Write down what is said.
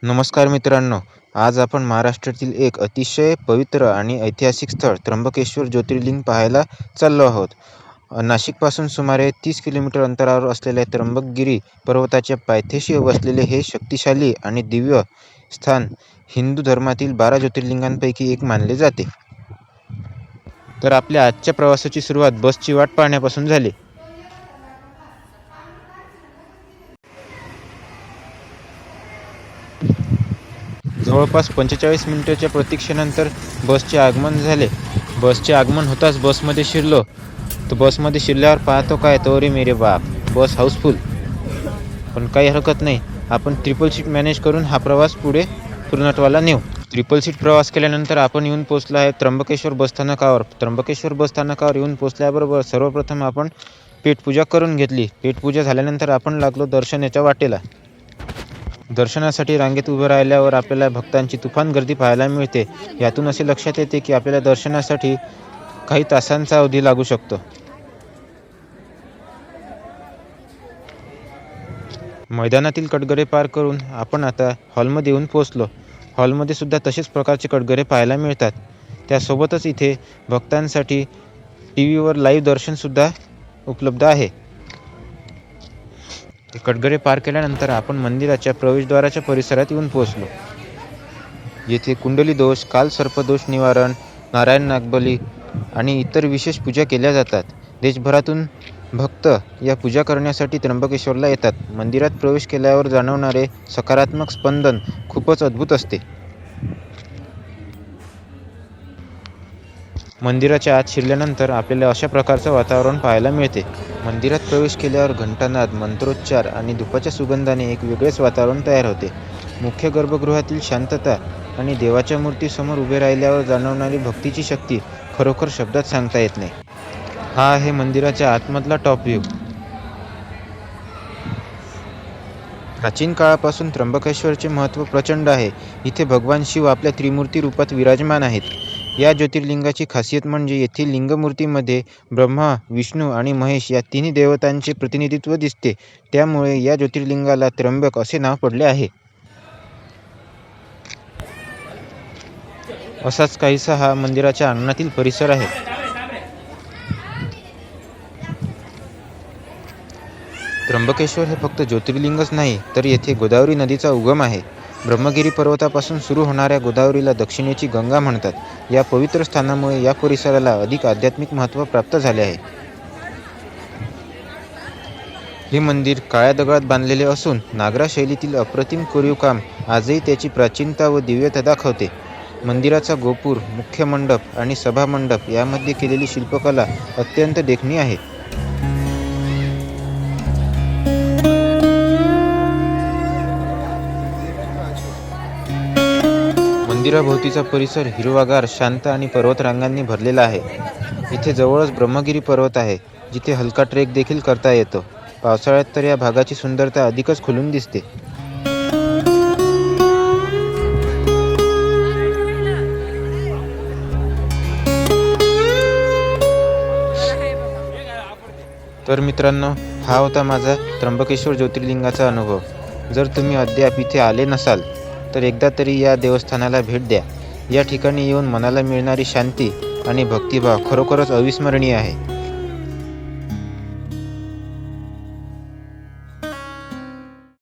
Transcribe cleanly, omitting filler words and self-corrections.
नमस्कार मित्रांनो, आज आपण महाराष्ट्रातील एक अतिशय पवित्र आणि ऐतिहासिक स्थळ त्र्यंबकेश्वर ज्योतिर्लिंग पाहायला चाललो आहोत. नाशिकपासून सुमारे 30 किलोमीटर अंतरावर असलेल्या त्र्यंबकगिरी पर्वताच्या पायथ्याशी वसलेले हे शक्तिशाली आणि दिव्य स्थान हिंदू धर्मातील 12 ज्योतिर्लिंगांपैकी एक मानले जाते. तर आपल्या आजच्या प्रवासाची सुरुवात बसची वाट पाहण्यापासून झाली. जवळपास 45 मिनिटांच्या प्रतीक्षेनंतर बसचे आगमन झाले. बसचे आगमन होताच बसमध्ये शिरलो. तर बसमध्ये शिरल्यावर पाहतो काय, तो रे मेरे बाप, बस हाऊसफुल. पण काही हरकत नाही, आपण ट्रिपल सीट मॅनेज करून हा प्रवास पुढे पूर्णत्वाला नेऊ. ट्रिपल सीट प्रवास केल्यानंतर आपण येऊन पोचलो आहे त्र्यंबकेश्वर बसस्थानकावर. त्र्यंबकेश्वर बसस्थानकावर येऊन पोचल्याबरोबर सर्वप्रथम आपण पेटपूजा करून घेतली. पेटपूजा झाल्यानंतर आपण लागलो दर्शनाच्या वाटेला. दर्शनासाठी रांगेत उभे राहिल्यावर आपल्याला भक्तांची तुफान गर्दी पाहायला मिळते. यातून असे लक्षात येते की आपल्याला दर्शनासाठी काही तासांचा अवधी लागू शकतो. मैदानातील कटगरे पार करून आपण आता हॉलमध्ये येऊन पोहोचलो. हॉलमध्ये सुद्धा तसेच प्रकारचे कटगरे पाहायला मिळतात. त्यासोबतच इथे भक्तांसाठी टीव्हीवर लाईव्ह दर्शनसुद्धा उपलब्ध आहे. कटगरे पार केल्यानंतर आपण मंदिराच्या प्रवेशद्वाराच्या परिसरात येऊन पोहोचलो. येथे कुंडली दोष, कालसर्पदोष निवारण, नारायण नागबली आणि इतर विशेष पूजा केल्या जातात. देशभरातून भक्त या पूजा करण्यासाठी त्र्यंबकेश्वरला येतात. मंदिरात प्रवेश केल्यावर जाणवणारे सकारात्मक स्पंदन खूपच अद्भुत असते. मंदिराच्या आत शिरल्यानंतर आपल्याला अशा प्रकारचं वातावरण पाहायला मिळते. मंदिरात प्रवेश केल्यावर घंटानाद, मंत्रोच्चार आणि धुपाच्या सुगंधाने एक वेगळेच वातावरण तयार होते. मुख्य गर्भगृहातील शांतता आणि देवाच्या मूर्तीसमोर उभे राहिल्यावर जाणवणारी भक्तीची शक्ती खरोखर शब्दात सांगता येत नाही. हा आहे मंदिराच्या आतमधला टॉप व्ह्यू. प्राचीन काळापासून त्र्यंबकेश्वरचे महत्त्व प्रचंड आहे. इथे भगवान शिव आपल्या त्रिमूर्ती रूपात विराजमान आहेत. या ज्योतिर्लिंगाची खासियत म्हणजे येथील लिंगमूर्तीमध्ये ब्रह्मा, विष्णू आणि महेश या तिन्ही देवतांचे प्रतिनिधित्व दिसते. त्यामुळे या ज्योतिर्लिंगाला त्र्यंबक असे नाव पडले आहे. असाच काहीसा हा मंदिराच्या अंगणातील परिसर आहे. त्र्यंबकेश्वर हे फक्त ज्योतिर्लिंगच नाही, तर येथे गोदावरी नदीचा उगम आहे. ब्रह्मगिरी पर्वतापासून सुरू होणाऱ्या गोदावरीला दक्षिणेची गंगा म्हणतात. या पवित्र स्थानामुळे या परिसराला अधिक आध्यात्मिक महत्त्व प्राप्त झाले आहे. हे मंदिर काळ्या दगडात बांधलेले असून नागरा शैलीतील अप्रतिम कोरीवकाम आजही त्याची प्राचीनता व दिव्यता दाखवते. मंदिराचा गोपूर, मुख्य मंडप आणि सभा मंडप यामध्ये केलेली शिल्पकला अत्यंत देखणी आहे. मंदिराभोवतीचा परिसर हिरवागार, शांत आणि पर्वतरांगांनी भरलेला आहे. इथे जवळच ब्रह्मगिरी पर्वत आहे, जिथे हलका ट्रेक देखील करता येतो. पावसाळ्यात तर या भागाची सुंदरता अधिकच खुलून दिसते. तर मित्रांनो, हा होता माझा त्र्यंबकेश्वर ज्योतिर्लिंगाचा अनुभव. जर तुम्ही अद्याप इथे आले नसाल तर एकदा तरी या देवस्थानाला भेट द्या. या ठिकाणी येऊन मनाला मिळणारी शांती आणि भक्तिभाव खरोखरच अविस्मरणीय आहे.